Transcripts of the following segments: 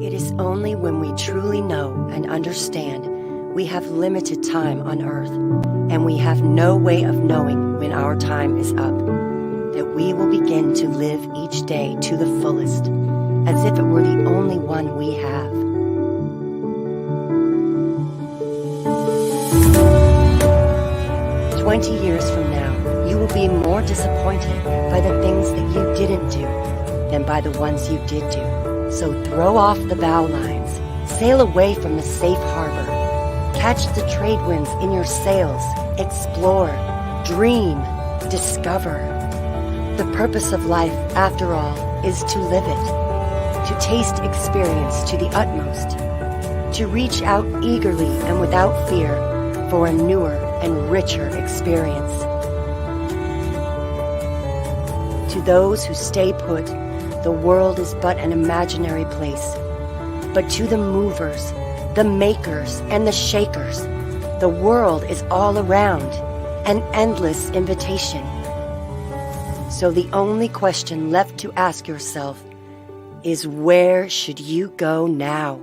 It is only when we truly know and understand we have limited time on earth, and we have no way of knowing when our time is up, that we will begin to live each day to the fullest, as if it were the only one we have. "20 years from now, you will be more disappointed by the things that you didn't do than by the ones you did do. So throw off the bow lines, sail away from the safe harbor, catch the trade winds in your sails, explore, dream, discover. The purpose of life, after all, is to live it, to taste experience to the utmost, to reach out eagerly and without fear for a newer and richer experience. To those who stay put, the world is but an imaginary place. But to the movers, the makers, and the shakers, the world is all around, an endless invitation. So the only question left to ask yourself is, where should you go now?"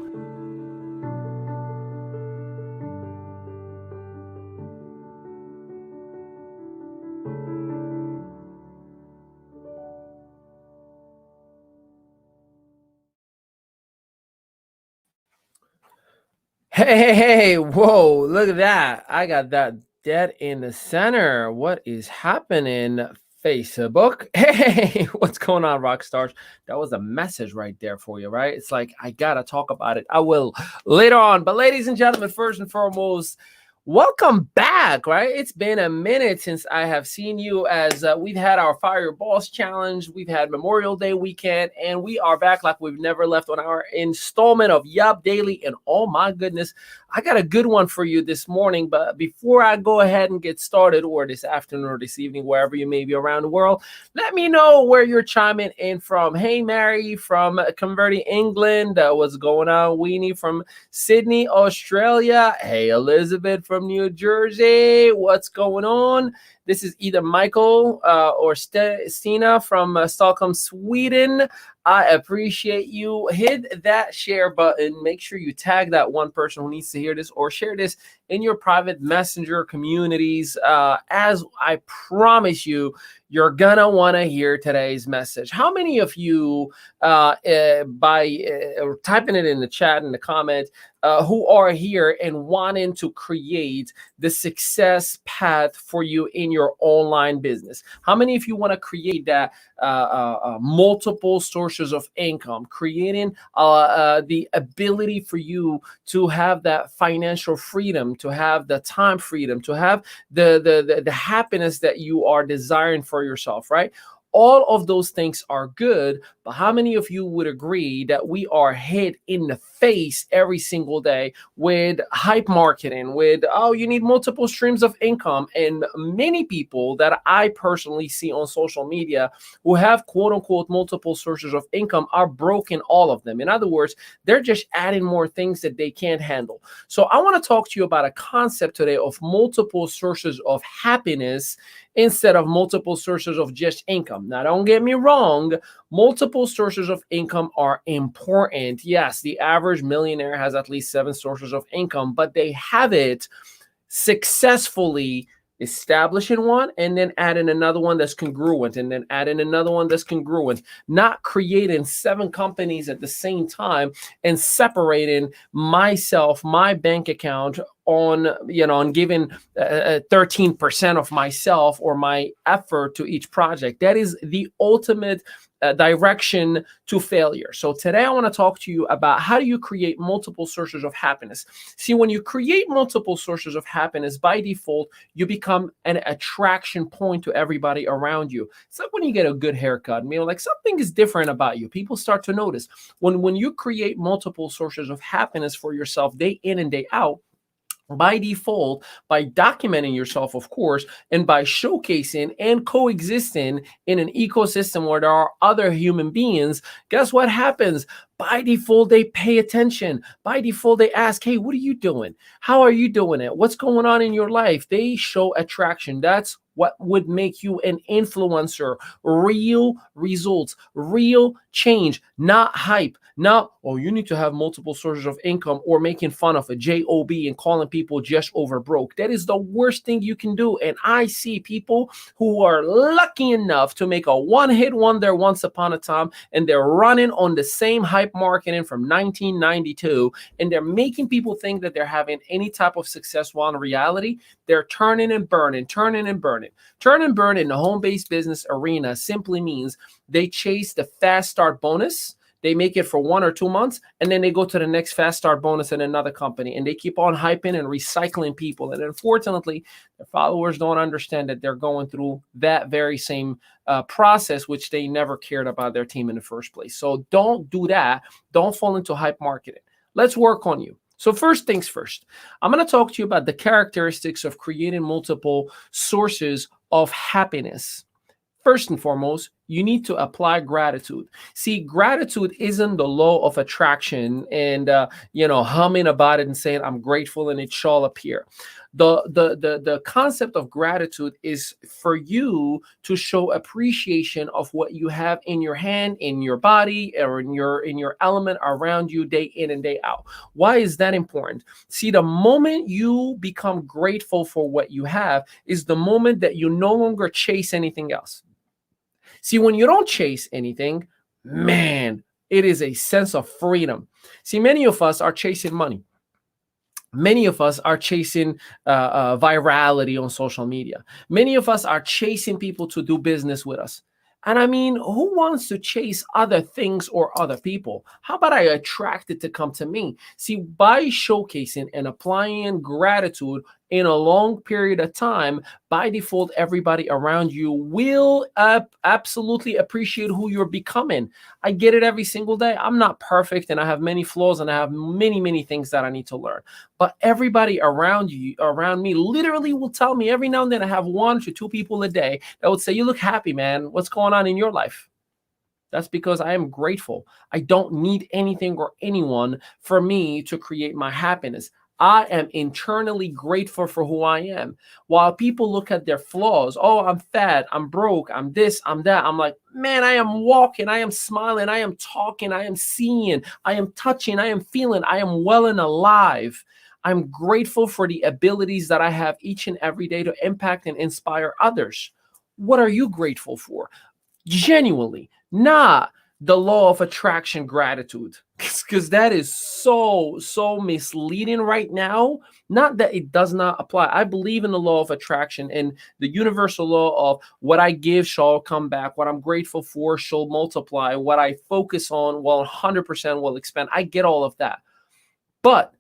Hey, whoa, look at that. I got that dead in the center. What is happening, Facebook? Hey, what's going on, rock stars? That was a message right there for you, right? It's like, I gotta talk about it. I will later on. But ladies and gentlemen, first and foremost, welcome back, right? It's been a minute since I have seen you, as we've had our Fire Your Boss Challenge. We've had Memorial Day weekend, and we are back like we've never left on our installment of Yup Daily. And oh my goodness, I got a good one for you this morning. But before I go ahead and get started, or this afternoon or this evening, wherever you may be around the world, let me know where you're chiming in from. Hey, Mary from Converting England. What's going on? Weenie from Sydney, Australia. Hey, Elizabeth from New Jersey. What's going on? This is either Michael or Stina from Stockholm, Sweden. I appreciate you. Hit that share button. Make sure you tag that one person who needs to hear this, or share this in your private messenger communities. As I promise you, you're gonna want to hear today's message. How many of you, by typing it in the chat, in the comment, who are here and wanting to create the success path for you in your online business? How many of you want to create that multiple sources of income, creating the ability for you to have that financial freedom, to have the time freedom, to have the happiness that you are desiring for yourself, right? All of those things are good, but how many of you would agree that we are hit in the face every single day with hype marketing, with, oh, you need multiple streams of income? And many people that I personally see on social media who have quote unquote multiple sources of income are broken all of them. In other words, they're just adding more things that they can't handle. So I want to talk to you about a concept today of multiple sources of happiness instead of multiple sources of just income. Now, don't get me wrong, multiple sources of income are important. Yes, the average millionaire has at least 7 sources of income, but they have it successfully establishing one and then adding another one that's congruent, and then adding another one that's congruent, not creating 7 companies at the same time and separating myself, my bank account, on giving 13% of myself or my effort to each project. That is the ultimate direction to failure. So today I want to talk to you about how do you create multiple sources of happiness. See, when you create multiple sources of happiness, by default, you become an attraction point to everybody around you. It's like when you get a good haircut, like something is different about you. People start to notice. When you create multiple sources of happiness for yourself day in and day out, by default, by documenting yourself, of course, and by showcasing and coexisting in an ecosystem where there are other human beings, guess what happens? By default, they pay attention. By default, they ask, hey, what are you doing? How are you doing it? What's going on in your life? They show attraction. That's What would make you an influencer? Real results, real change, not hype, not, oh, you need to have multiple sources of income, or making fun of a job and calling people just over broke. That is the worst thing you can do. And I see people who are lucky enough to make a one-hit wonder once upon a time, and they're running on the same hype marketing from 1992, and they're making people think that they're having any type of success, while in reality, they're turning and burning, turning and burning. Turn and burn in the home-based business arena simply means they chase the fast start bonus. They make it for 1 or 2 months, and then they go to the next fast start bonus in another company, and they keep on hyping and recycling people. And unfortunately, their followers don't understand that they're going through that very same process, which they never cared about their team in the first place. So don't do that. Don't fall into hype marketing. Let's work on you. So first things first, I'm going to talk to you about the characteristics of creating multiple sources of happiness. First and foremost, you need to apply gratitude. See, gratitude isn't the law of attraction and humming about it and saying I'm grateful and it shall appear. The concept of gratitude is for you to show appreciation of what you have in your hand, in your body, or in your element around you day in and day out. Why is that important? See, the moment you become grateful for what you have is the moment that you no longer chase anything else. See, when you don't chase anything, man, it is a sense of freedom. See, many of us are chasing money. Many of us are chasing virality on social media. Many of us are chasing people to do business with us. And I mean, who wants to chase other things or other people? How about I attract it to come to me? See, by showcasing and applying gratitude in a long period of time, by default, everybody around you will absolutely appreciate who you're becoming. I get it every single day. I'm not perfect, and I have many flaws, and I have many, many things that I need to learn. But everybody around me, literally will tell me every now and then. I have 1 to 2 people a day that would say, "You look happy, man. What's going on in your life?" That's because I am grateful. I don't need anything or anyone for me to create my happiness. I am internally grateful for who I am. While people look at their flaws, oh, I'm fat, I'm broke, I'm this, I'm that. I'm like, man, I am walking, I am smiling, I am talking, I am seeing, I am touching, I am feeling, I am well and alive. I'm grateful for the abilities that I have each and every day to impact and inspire others. What are you grateful for? Genuinely, not the law of attraction gratitude, because that is so misleading right now. Not that it does not apply. I believe in the law of attraction and the universal law of what I give shall come back. What I'm grateful for shall multiply. What I focus on, 100% will expand. I get all of that. But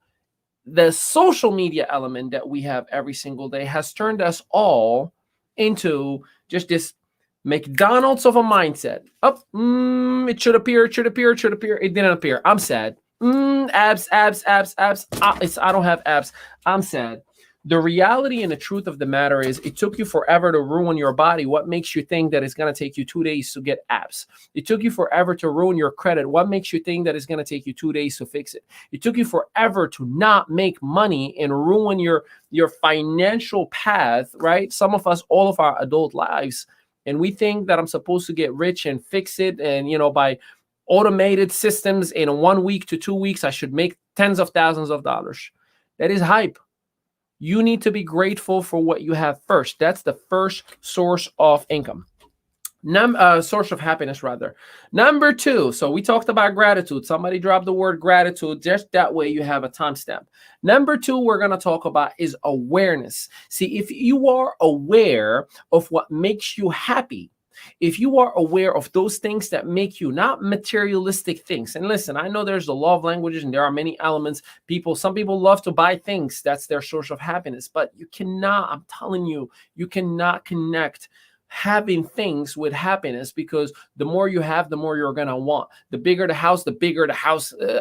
the social media element that we have every single day has turned us all into just this McDonald's of a mindset. It should appear, it should appear, it should appear. It didn't appear. I'm sad. Abs. I don't have abs. I'm sad. The reality and the truth of the matter is it took you forever to ruin your body. What makes you think that it's going to take you 2 days to get abs? It took you forever to ruin your credit. What makes you think that it's going to take you 2 days to fix it? It took you forever to not make money and ruin your financial path, right? Some of us, all of our adult lives, and we think that I'm supposed to get rich and fix it. And, by automated systems in 1 week to 2 weeks, I should make tens of thousands of dollars. That is hype. You need to be grateful for what you have first. That's the first source of income. Source of happiness, rather. Number 2. So we talked about gratitude. Somebody dropped the word gratitude. Just that way you have a timestamp. Number 2 we're going to talk about is awareness. See, if you are aware of what makes you happy, if you are aware of those things that make you, not materialistic things. And listen, I know there's the law of languages and there are many elements. Some people love to buy things. That's their source of happiness. But you cannot, I'm telling you, you cannot connect having things with happiness, because the more you have, the more you're going to want. The bigger the house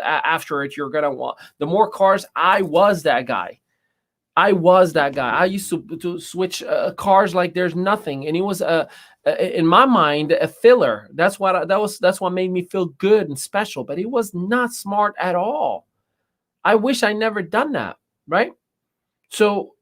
after it you're going to want. The more cars. I was that guy. I used to switch cars like there's nothing, and it was in my mind a filler. That's what made me feel good and special, but it was not smart at all. I wish I never done that, right? So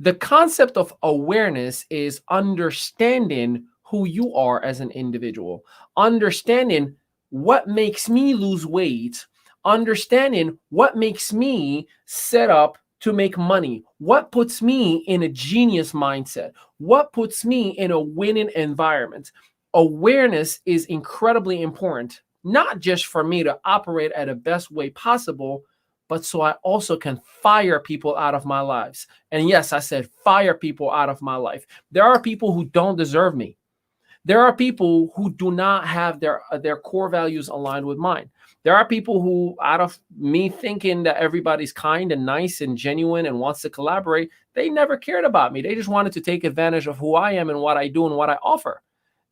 The concept of awareness is understanding who you are as an individual, understanding what makes me lose weight, understanding what makes me set up to make money, what puts me in a genius mindset, what puts me in a winning environment. Awareness is incredibly important, not just for me to operate at the best way possible, but so I also can fire people out of my lives. And yes, I said fire people out of my life. There are people who don't deserve me. There are people who do not have their core values aligned with mine. There are people who, out of me thinking that everybody's kind and nice and genuine and wants to collaborate, they never cared about me. They just wanted to take advantage of who I am and what I do and what I offer.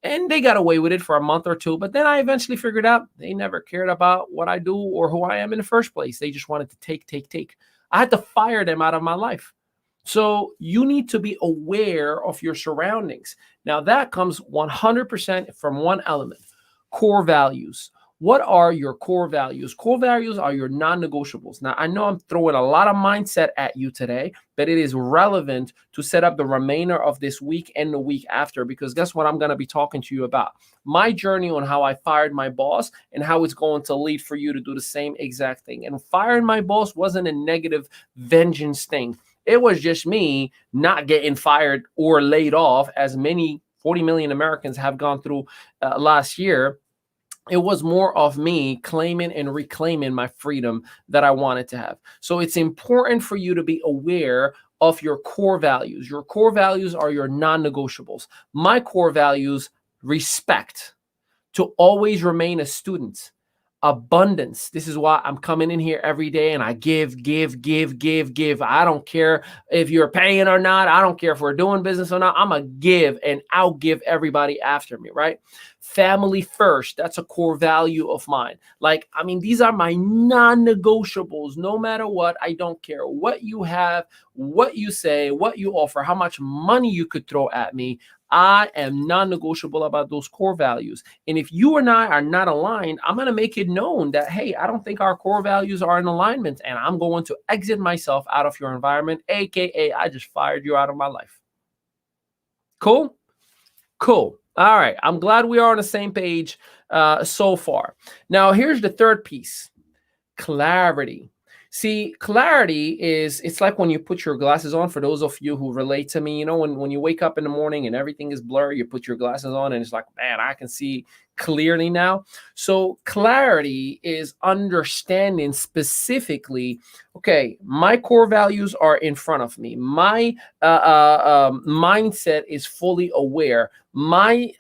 And they got away with it for a month or two. But then I eventually figured out they never cared about what I do or who I am in the first place. They just wanted to take. I had to fire them out of my life. So you need to be aware of your surroundings. Now, that comes 100% from one element: core values. What are your core values? Core values are your non-negotiables. Now, I know I'm throwing a lot of mindset at you today, but it is relevant to set up the remainder of this week and the week after, because guess what I'm going to be talking to you about? My journey on how I fired my boss and how it's going to lead for you to do the same exact thing. And firing my boss wasn't a negative vengeance thing. It was just me not getting fired or laid off, as many 40 million Americans have gone through last year. It was more of me claiming and reclaiming my freedom that I wanted to have. So it's important for you to be aware of your core values. Your core values are your non-negotiables. My core values: respect, to always remain a student, abundance. This is why I'm coming in here every day and I give. I don't care if you're paying or not. I don't care if we're doing business or not. I'm going to give and outgive everybody after me, right? Family first. That's a core value of mine. Like, I mean, these are my non-negotiables. No matter what, I don't care what you have, what you say, what you offer, how much money you could throw at me. I am non-negotiable about those core values. And if you and I are not aligned, I'm going to make it known that, hey, I don't think our core values are in alignment, and I'm going to exit myself out of your environment, aka I just fired you out of my life. Cool? Cool. All right. I'm glad we are on the same page so far. Now, here's the third piece: clarity. See, clarity is, it's like when you put your glasses on. For those of you who relate to me, you know, when you wake up in the morning and everything is blurry, you put your glasses on and it's like, man, I can see clearly now. So clarity is understanding specifically, okay, my core values are in front of me. My mindset is fully aware. My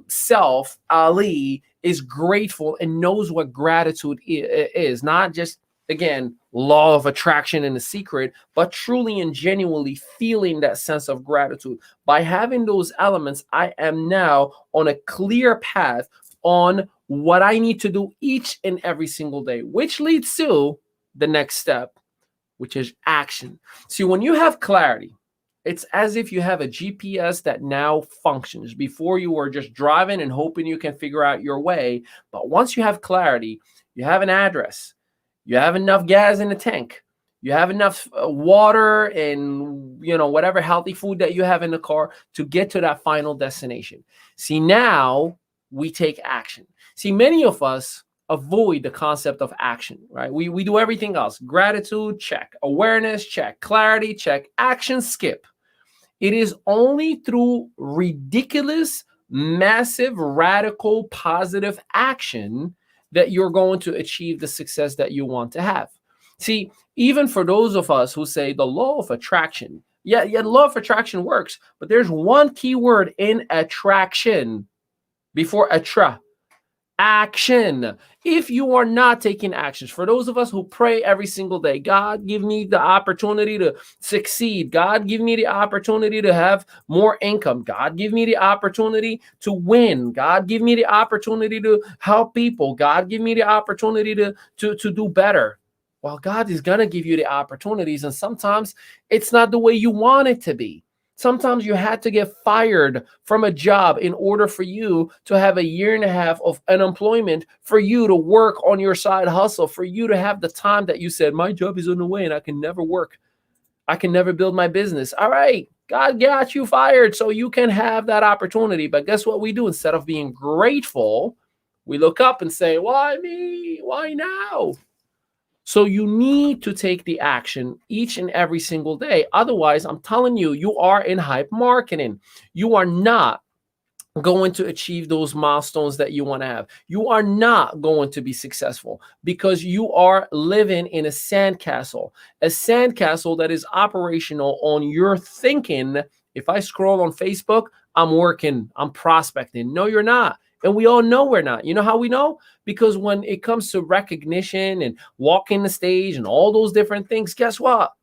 self, Ali, is grateful and knows what gratitude is. Not just, again, law of attraction and the secret, but truly and genuinely feeling that sense of gratitude. By having those elements, I am now on a clear path on what I need to do each and every single day, which leads to the next step, which is action. See, when you have clarity, it's as if you have a GPS that now functions. Before, you were just driving and hoping you can figure out your way. But once you have clarity, you have an address, you have enough gas in the tank, you have enough water and, you know, whatever healthy food that you have in the car to get to that final destination. See, now we take action. See, many of us avoid the concept of action, right? We do everything else. Gratitude, check. Awareness, check. Clarity, check. Action, skip. It is only through ridiculous, massive, radical, positive action that you're going to achieve the success that you want to have. See, even for those of us who say the law of attraction, yeah, the law of attraction works, but there's one key word in attraction before action. If you are not taking actions, for those of us who pray every single day, God, give me the opportunity to succeed. God, give me the opportunity to have more income. God, give me the opportunity to win. God, give me the opportunity to help people. God, give me the opportunity to do better. Well, God is going to give you the opportunities, and sometimes it's not the way you want it to be. Sometimes you had to get fired from a job in order for you to have a year and a half of unemployment, for you to work on your side hustle, for you to have the time that you said, my job is on the way and I can never work. I can never build my business. All right, God got you fired so you can have that opportunity. But guess what we do? Instead of being grateful, we look up and say, why me? Why now? So you need to take the action each and every single day. Otherwise, I'm telling you, you are in hype marketing. You are not going to achieve those milestones that you want to have. You are not going to be successful because you are living in a sandcastle that is operational on your thinking. If I scroll on Facebook, I'm working, I'm prospecting. No, you're not. And we all know we're not. You know how we know? Because when it comes to recognition and walking the stage and all those different things, guess what?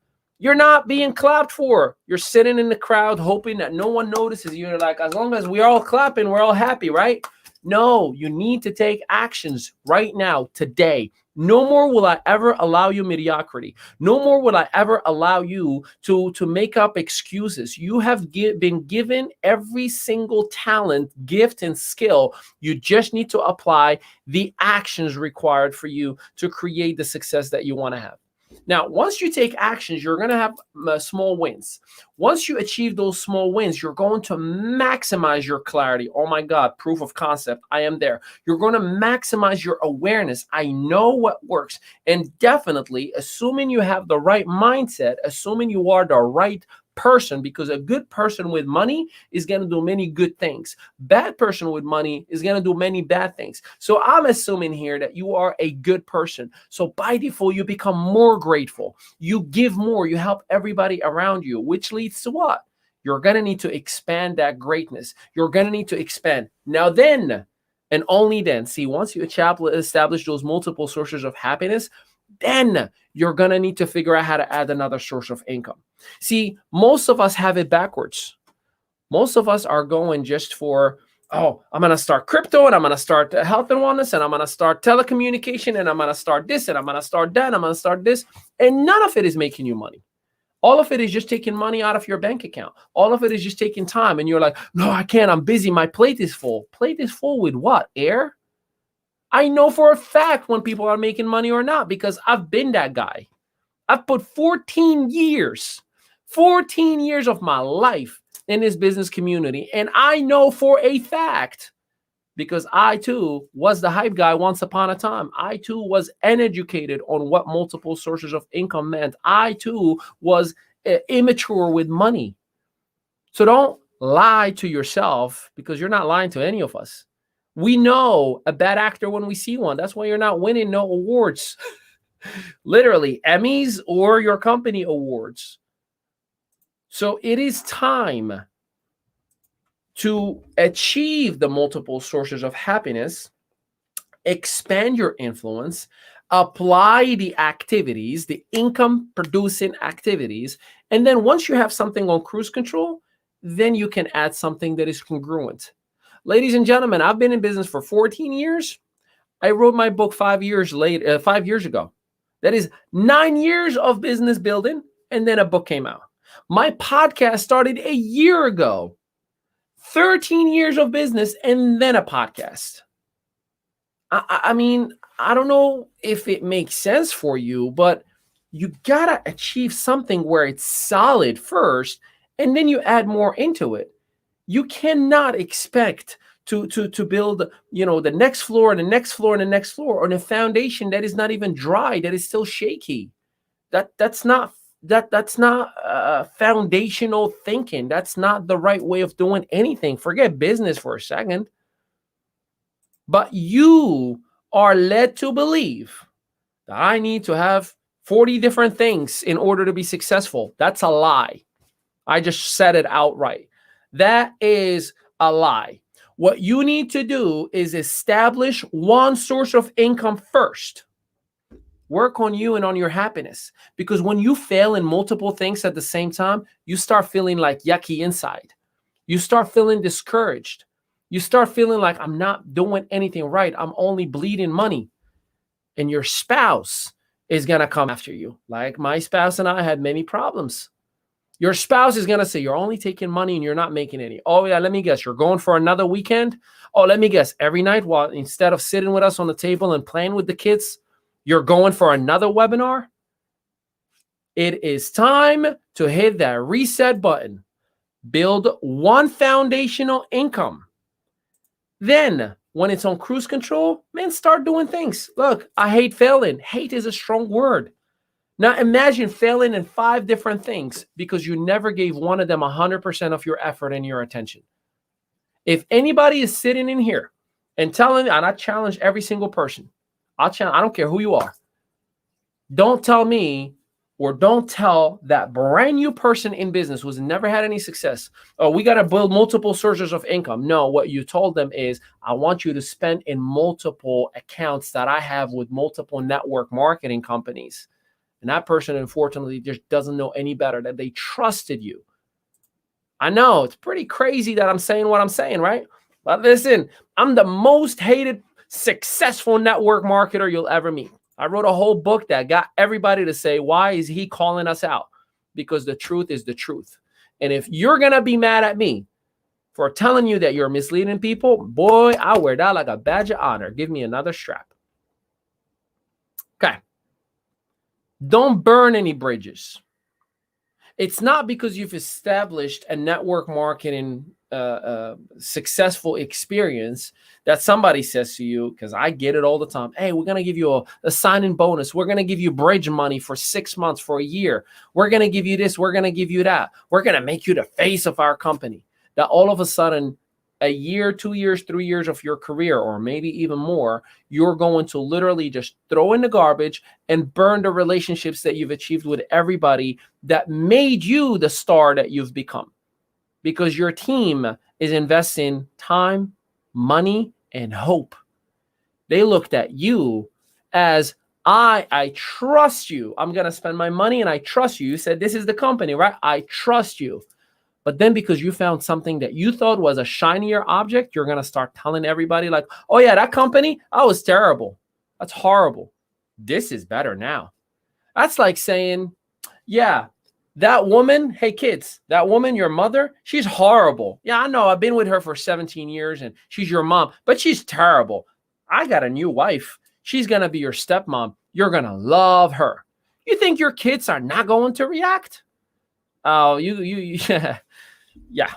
You're not being clapped for. You're sitting in the crowd hoping that no one notices you. You're like, as long as we're all clapping, we're all happy, right? No, you need to take actions right now, today. No more will I ever allow you mediocrity. No more will I ever allow you to make up excuses. You have been given every single talent, gift, and skill. You just need to apply the actions required for you to create the success that you want to have. Now, once you take actions, you're going to have small wins. Once you achieve those small wins, you're going to maximize your clarity. Oh my God, proof of concept. I am there. You're going to maximize your awareness. I know what works. And definitely, assuming you have the right mindset, assuming you are the right person, because a good person with money is going to do many good things. Bad person with money is going to do many bad things. So I'm assuming here that you are a good person. So by default, you become more grateful. You give more. You help everybody around you, which leads to what? You're going to need to expand that greatness. You're going to need to expand. Now then, and only then, see, once you establish those multiple sources of happiness, then you're going to need to figure out how to add another source of income. See, most of us have it backwards. Most of us are going just for, oh, I'm going to start crypto and I'm going to start health and wellness and I'm going to start telecommunication and I'm going to start this and I'm going to start that and I'm going to start this. And none of it is making you money. All of it is just taking money out of your bank account. All of it is just taking time. And you're like, no, I can't. I'm busy. My plate is full. Plate is full with what? Air? I know for a fact when people are making money or not because I've been that guy. I've put 14 years of my life in this business community. And I know for a fact, because I too was the hype guy once upon a time. I too was uneducated on what multiple sources of income meant. I too was immature with money. So don't lie to yourself because you're not lying to any of us. We know a bad actor when we see one. That's why you're not winning no awards. Literally, Emmys or your company awards. So it is time to achieve the multiple sources of happiness, expand your influence, apply the activities, the income producing activities. And then once you have something on cruise control, then you can add something that is congruent. Ladies and gentlemen, I've been in business for 14 years. I wrote my book 5 years ago. That is 9 years of business building, and then a book came out. My podcast started a year ago. 13 years of business, and then a podcast. I mean, I don't know if it makes sense for you, but you gotta achieve something where it's solid first, and then you add more into it. You cannot expect to build, the next floor and the next floor and the next floor on a foundation that is not even dry, that is still shaky. That's not foundational thinking. That's not the right way of doing anything. Forget business for a second. But you are led to believe that I need to have 40 different things in order to be successful. That's a lie. I just said it outright. That is a lie. What you need to do is establish one source of income first. Work on you and on your happiness. Because when you fail in multiple things at the same time, you start feeling like yucky inside. You start feeling discouraged. You start feeling like I'm not doing anything right. I'm only bleeding money. And your spouse is going to come after you. Like my spouse and I had many problems. Your spouse is going to say, you're only taking money and you're not making any. Oh yeah, let me guess. You're going for another weekend? Oh, let me guess. Every night, instead of sitting with us on the table and playing with the kids, you're going for another webinar? It is time to hit that reset button. Build one foundational income. Then, when it's on cruise control, man, start doing things. Look, I hate failing. Hate is a strong word. Now, imagine failing in 5 different things because you never gave one of them 100% of your effort and your attention. If anybody is sitting in here and telling me, and I challenge every single person, I don't care who you are. Don't tell me or don't tell that brand new person in business who's never had any success, oh, we got to build multiple sources of income. No, what you told them is, I want you to spend in multiple accounts that I have with multiple network marketing companies. And that person, unfortunately, just doesn't know any better, that they trusted you. I know it's pretty crazy that I'm saying what I'm saying, right? But listen, I'm the most hated successful network marketer you'll ever meet. I wrote a whole book that got everybody to say, why is he calling us out? Because the truth is the truth. And if you're going to be mad at me for telling you that you're misleading people, boy, I wear that like a badge of honor. Give me another strap. Okay. Don't burn any bridges. It's not because you've established a network marketing successful experience that somebody says to you, because I get it all the time, hey, we're going to give you a sign-in bonus. We're going to give you bridge money for 6 months, for a year. We're going to give you this. We're going to give you that. We're going to make you the face of our company. That all of a sudden, a year, 2 years, 3 years of your career, or maybe even more, you're going to literally just throw in the garbage and burn the relationships that you've achieved with everybody that made you the star that you've become. Because your team is investing time, money, and hope. They looked at you as, I trust you. I'm going to spend my money and I trust you. You said, this is the company, right? I trust you. But then because you found something that you thought was a shinier object, you're going to start telling everybody like, oh yeah, that company, that was terrible. That's horrible. This is better now. That's like saying, yeah, that woman, hey kids, that woman, your mother, she's horrible. Yeah, I know. I've been with her for 17 years and she's your mom, but she's terrible. I got a new wife. She's going to be your stepmom. You're going to love her. You think your kids are not going to react? Oh, yeah. Yeah.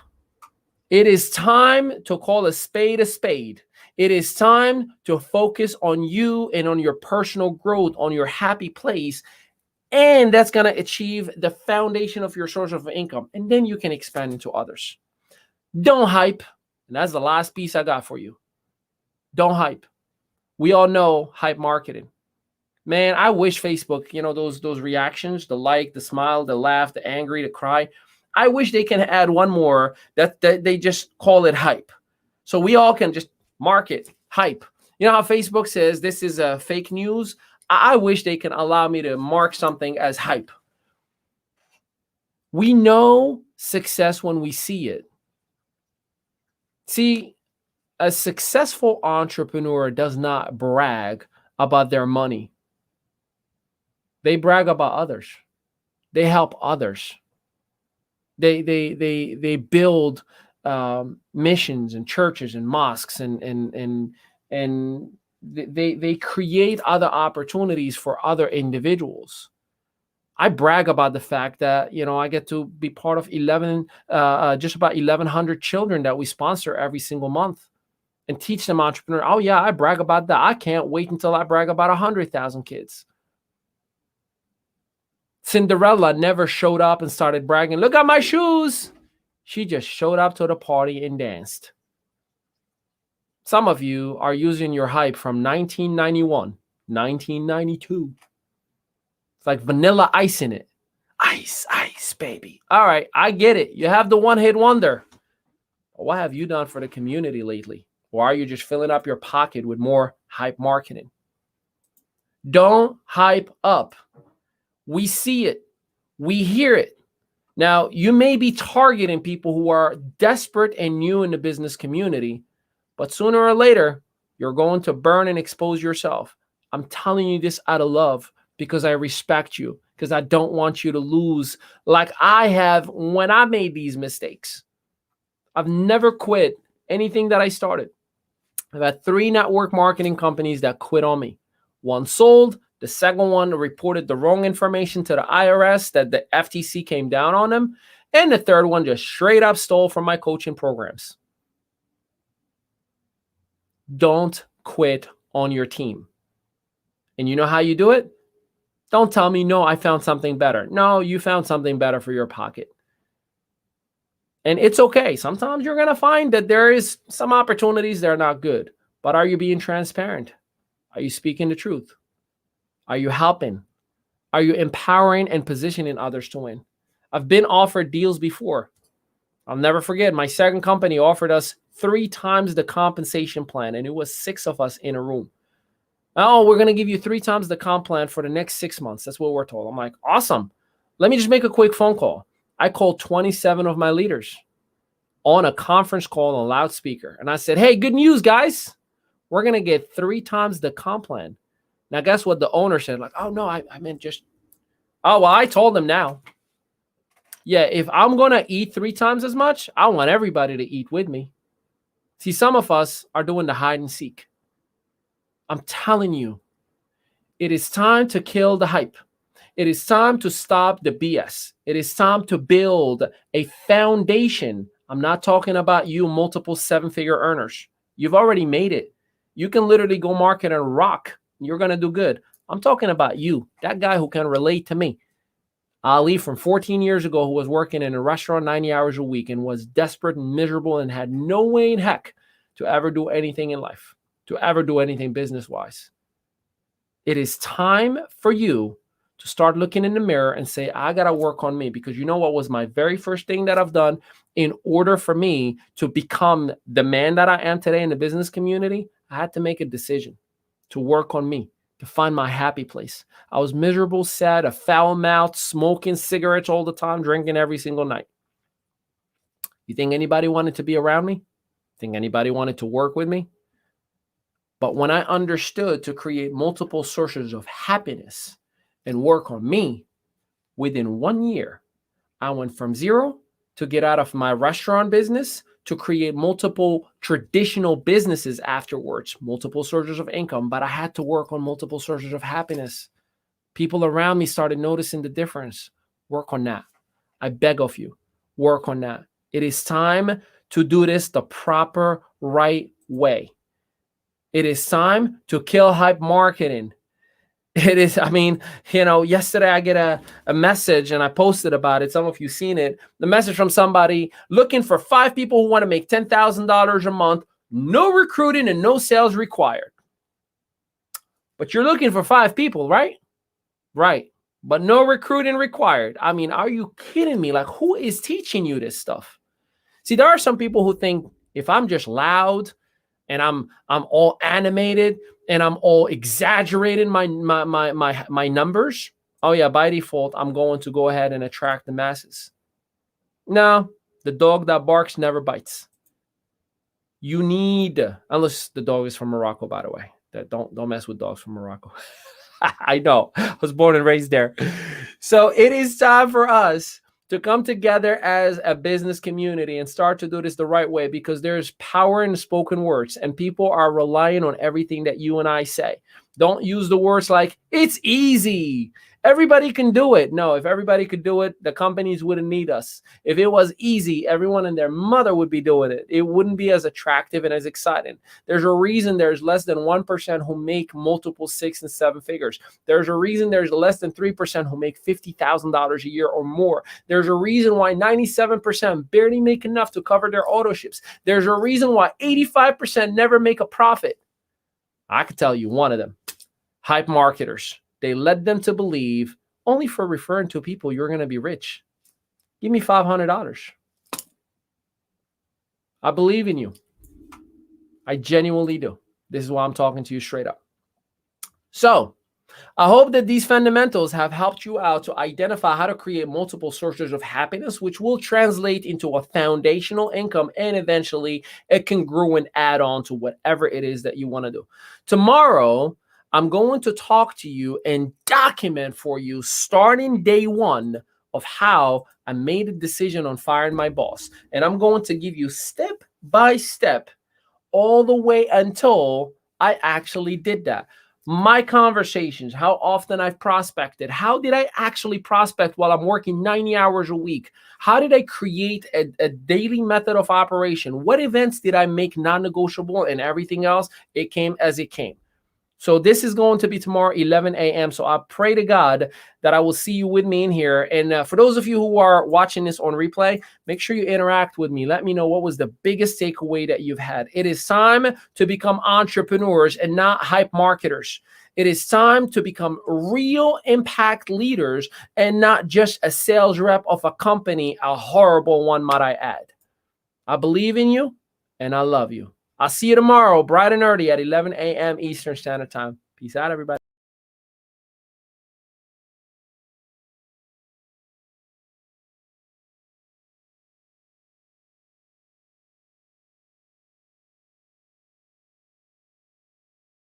It is time to call a spade a spade. It is time to focus on you and on your personal growth, on your happy place. And that's going to achieve the foundation of your source of income. And then you can expand into others. Don't hype. And that's the last piece I got for you. Don't hype. We all know hype marketing. Man, I wish Facebook, those reactions, the like, the smile, the laugh, the angry, the cry. I wish they can add one more that they just call it hype. So we all can just mark it hype. You know how Facebook says this is a fake news? I wish they can allow me to mark something as hype. We know success when we see it. See, a successful entrepreneur does not brag about their money. They brag about others. They help others. They build missions and churches and mosques and they create other opportunities for other individuals. I brag about the fact that, I get to be part of just about 1,100 children that we sponsor every single month and teach them entrepreneur. Oh yeah, I brag about that. I can't wait until I brag about 100,000 kids. Cinderella never showed up and started bragging, look at my shoes. She just showed up to the party and danced. Some of you are using your hype from 1991, 1992. It's like vanilla ice in it. Ice, ice, baby. All right, I get it. You have the one-hit wonder. But what have you done for the community lately? Or are you just filling up your pocket with more hype marketing? Don't hype up. We see it. We hear it. Now, you may be targeting people who are desperate and new in the business community, but sooner or later, you're going to burn and expose yourself. I'm telling you this out of love because I respect you, because I don't want you to lose like I have when I made these mistakes. I've never quit anything that I started. I've had 3 network marketing companies that quit on me. One sold, The second one reported the wrong information to the IRS that the FTC came down on them. And the third one just straight up stole from my coaching programs. Don't quit on your team. And you know how you do it? Don't tell me, no, I found something better. No, you found something better for your pocket. And it's okay. Sometimes you're going to find that there is some opportunities that are not good. But are you being transparent? Are you speaking the truth? Are you helping? Are you empowering and positioning others to win? I've been offered deals before. I'll never forget, my second company offered us 3 times the compensation plan, and it was 6 of us in a room. Oh, we're going to give you 3 times the comp plan for the next 6 months. That's what we're told. I'm like, awesome. Let me just make a quick phone call. I called 27 of my leaders on a conference call on a loudspeaker. And I said, hey, good news, guys. We're going to get 3 times the comp plan. Now, guess what the owner said? Like, oh, no, I meant just, oh, well, I told them now. Yeah, if I'm going to eat 3 times as much, I want everybody to eat with me. See, some of us are doing the hide and seek. I'm telling you, it is time to kill the hype. It is time to stop the BS. It is time to build a foundation. I'm not talking about you multiple 7-figure earners. You've already made it. You can literally go market and rock. You're going to do good. I'm talking about you, that guy who can relate to me. Ali from 14 years ago, who was working in a restaurant 90 hours a week and was desperate and miserable and had no way in heck to ever do anything in life, to ever do anything business-wise. It is time for you to start looking in the mirror and say, I got to work on me, because you know what was my very first thing that I've done in order for me to become the man that I am today in the business community? I had to make a decision to work on me, to find my happy place. I was miserable, sad, a foul mouth, smoking cigarettes all the time, drinking every single night. You think anybody wanted to be around me? Think anybody wanted to work with me? But when I understood to create multiple sources of happiness and work on me, within 1 year, I went from 0 to get out of my restaurant business to create multiple traditional businesses afterwards, multiple sources of income. But I had to work on multiple sources of happiness. People around me started noticing the difference. Work on that. I beg of you, work on that. It is time to do this the proper, right way. It is time to kill hype marketing. It is, yesterday I get a message and I posted about it. Some of you seen it. The message from somebody looking for 5 people who want to make $10,000 a month, no recruiting and no sales required. But you're looking for 5 people, right? Right. But no recruiting required. I mean, are you kidding me? Like, who is teaching you this stuff? See, there are some people who think if I'm just loud and I'm all animated and I'm all exaggerating my numbers, oh yeah, by default, I'm going to go ahead and attract the masses. No, the dog that barks never bites. You need, unless the dog is from Morocco, by the way. Don't mess with dogs from Morocco. I know. I was born and raised there. So it is time for us to come together as a business community and start to do this the right way, because there's power in spoken words and people are relying on everything that you and I say. Don't use the words like, it's easy. Everybody can do it. No, if everybody could do it, the companies wouldn't need us. If it was easy, everyone and their mother would be doing it. It wouldn't be as attractive and as exciting. There's a reason there's less than 1% who make multiple 6 and 7 figures. There's a reason there's less than 3% who make $50,000 a year or more. There's a reason why 97% barely make enough to cover their auto ships. There's a reason why 85% never make a profit. I could tell you one of them. Hype marketers. They led them to believe only for referring to people you're going to be rich. Give me $500. I believe in you. I genuinely do. This is why I'm talking to you straight up. So I hope that these fundamentals have helped you out to identify how to create multiple sources of happiness, which will translate into a foundational income and eventually a congruent add-on to whatever it is that you want to do. Tomorrow, I'm going to talk to you and document for you starting day 1 of how I made a decision on firing my boss. And I'm going to give you step by step all the way until I actually did that. my conversations, how often I've prospected. How did I actually prospect while I'm working 90 hours a week? How did I create a daily method of operation? What events did I make non-negotiable, and everything else? It came as it came. So this is going to be tomorrow, 11 a.m. So I pray to God that I will see you with me in here. And for those of you who are watching this on replay, make sure you interact with me. Let me know what was the biggest takeaway that you've had. It is time to become entrepreneurs and not hype marketers. It is time to become real impact leaders and not just a sales rep of a company, a horrible one, might I add. I believe in you and I love you. I'll see you tomorrow, bright and early at 11 a.m. Eastern Standard Time. Peace out, everybody.